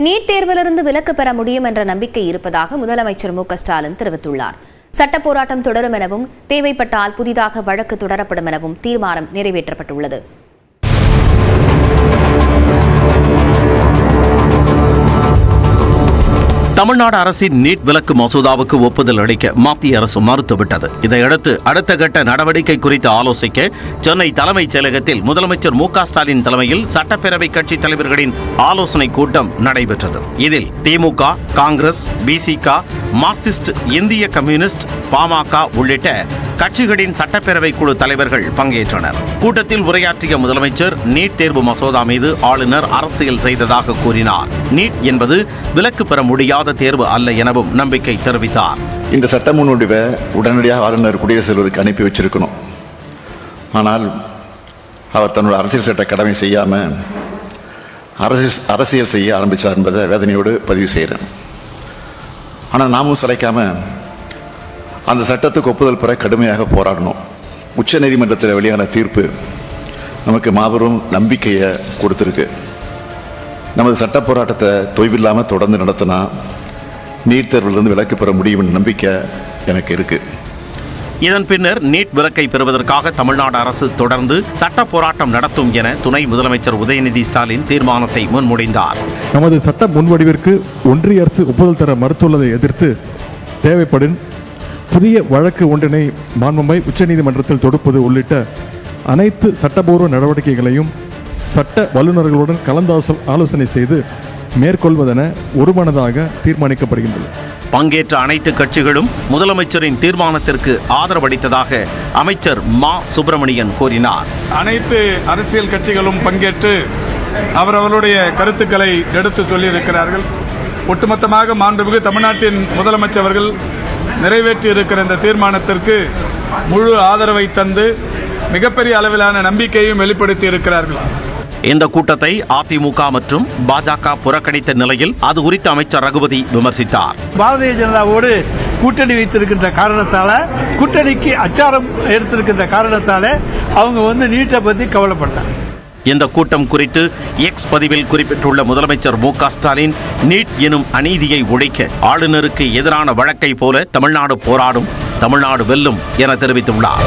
NEET தேர்விலிருந்து விலக்கு பெற முடியும் என்ற நம்பிக்கை இருப்பதாக முதலமைச்சர் மு.க.ஸ்டாலின் தெரிவித்துள்ளார். சட்ட போராட்டம் தொடரும் எனவும் தேவைப்பட்டால் புதிதாக வழக்கு தொடரப்படும் எனவும் தீர்மானம் நிறைவேற்றப்பட்டுள்ளது. தமிழ்நாடு அரசின் நீட் விலக்கு மசோதாவுக்கு ஒப்புதல் அளிக்க மத்திய அரசு மறுத்துவிட்டது. இதையடுத்து அடுத்த கட்ட நடவடிக்கை குறித்து ஆலோசிக்க சென்னை தலைமைச் செயலகத்தில் முதலமைச்சர் மு.க.ஸ்டாலின் தலைமையில் சட்டப்பேரவை கட்சித் தலைவர்களின் ஆலோசனை கூட்டம் நடைபெற்றது. இதில் திமுக, காங்கிரஸ், பிசிக, மார்க்சிஸ்ட், இந்திய கம்யூனிஸ்ட், பாமக உள்ளிட்ட கட்சிகளின் சட்டப்பேரவை குழு தலைவர்கள் பங்கேற்றனர். கூட்டத்தில் உரையாற்றிய முதலமைச்சர் நீட் தேர்வு மசோதா மீது ஆளுநர் அரசியல் செய்ததாக கூறினார். நீட் என்பது விலக்கு பெற முடியாத தேர்வு அல்ல எனவும் நம்பிக்கை தெரிவித்தார். இந்த சட்ட முன்வடிவை உடனடியாக ஆளுநர் குடியரசுத் தலைவருக்கு அனுப்பி வச்சிருக்கணும். ஆனால் அவர் தன்னோட அரசியல் சட்ட கடமை செய்யாம அரசியல் செய்ய ஆரம்பித்தார் என்பதை வேதனையோடு பதிவு செய்கிறேன். ஆனால் நாமும் சளைக்காம அந்த சட்டத்துக்கு ஒப்புதல் பெற கடுமையாக போராடணும். உச்ச நீதிமன்றத்தில் வெளியான தீர்ப்பு நமக்கு மாபெரும் நம்பிக்கையை கொடுத்துருக்கு. நமது சட்ட போராட்டத்தை தொய்வில்லாமல் தொடர்ந்து நடத்தினா நீட் தேர்விலிருந்து விலக்கு பெற முடியும் என்ற நம்பிக்கை எனக்கு இருக்கு. இதன் பின்னர் நீட் விலக்கை பெறுவதற்காக தமிழ்நாடு அரசு தொடர்ந்து சட்ட போராட்டம் நடத்தும் என துணை முதலமைச்சர் உதயநிதி ஸ்டாலின் தீர்மானத்தை முன்மொழிந்தார். நமது சட்ட முன்வடிவிற்கு ஒன்றிய அரசு ஒப்புதல் தர மறுத்துள்ளதை எதிர்த்து தேவைப்படும் புதிய வழக்கு ஒன்றினை மாண்புமை உச்சநீதிமன்றத்தில் தொடுப்பது உள்ளிட்ட அனைத்து சட்டபூர்வ நடவடிக்கைகளையும் சட்ட வல்லுநர்களுடன் கலந்து ஆலோசனை செய்து மேற்கொள்வதென ஒருமனதாக தீர்மானிக்கப்படுகின்றது. பங்கேற்ற அனைத்து கட்சிகளும் முதலமைச்சரின் தீர்மானத்திற்கு ஆதரவளித்ததாக அமைச்சர் மா. சுப்பிரமணியன் கூறினார். அனைத்து அரசியல் கட்சிகளும் பங்கேற்று அவரவருடைய கருத்துக்களை எடுத்து சொல்லியிருக்கிறார்கள். ஒட்டுமொத்தமாக மாண்புமிகு தமிழ்நாட்டின் முதலமைச்சர் அவர்கள் நிறைவேற்றி இருக்கிற இந்த தீர்மானத்திற்கு முழு ஆதரவை தந்து மிகப்பெரிய அளவிலான நம்பிக்கையும் வெளிப்படுத்தி இருக்கிறார்கள். இந்த கூட்டத்தை அதிமுக மற்றும் பாஜக புறக்கணித்த நிலையில் அது குறித்து அமைச்சர் ரகுபதி விமர்சித்தார். பாரதிய ஜனதாவோடு கூட்டணி வைத்திருக்கின்ற காரணத்தால, கூட்டணிக்கு அச்சாரம் எடுத்திருக்கின்ற காரணத்தால அவங்க நீட்டை பத்தி கவலைப்பட்டாங்க. இந்த கூட்டம் குறித்து எக்ஸ் பதிவில் குறிப்பிட்டுள்ள முதலமைச்சர் மு.க.ஸ்டாலின் நீட் எனும் அநீதியை ஒழிக்க ஆளுநருக்கு எதிரான வழக்கை போல தமிழ்நாடு போராடும், தமிழ்நாடு வெல்லும் என தெரிவித்துள்ளார்.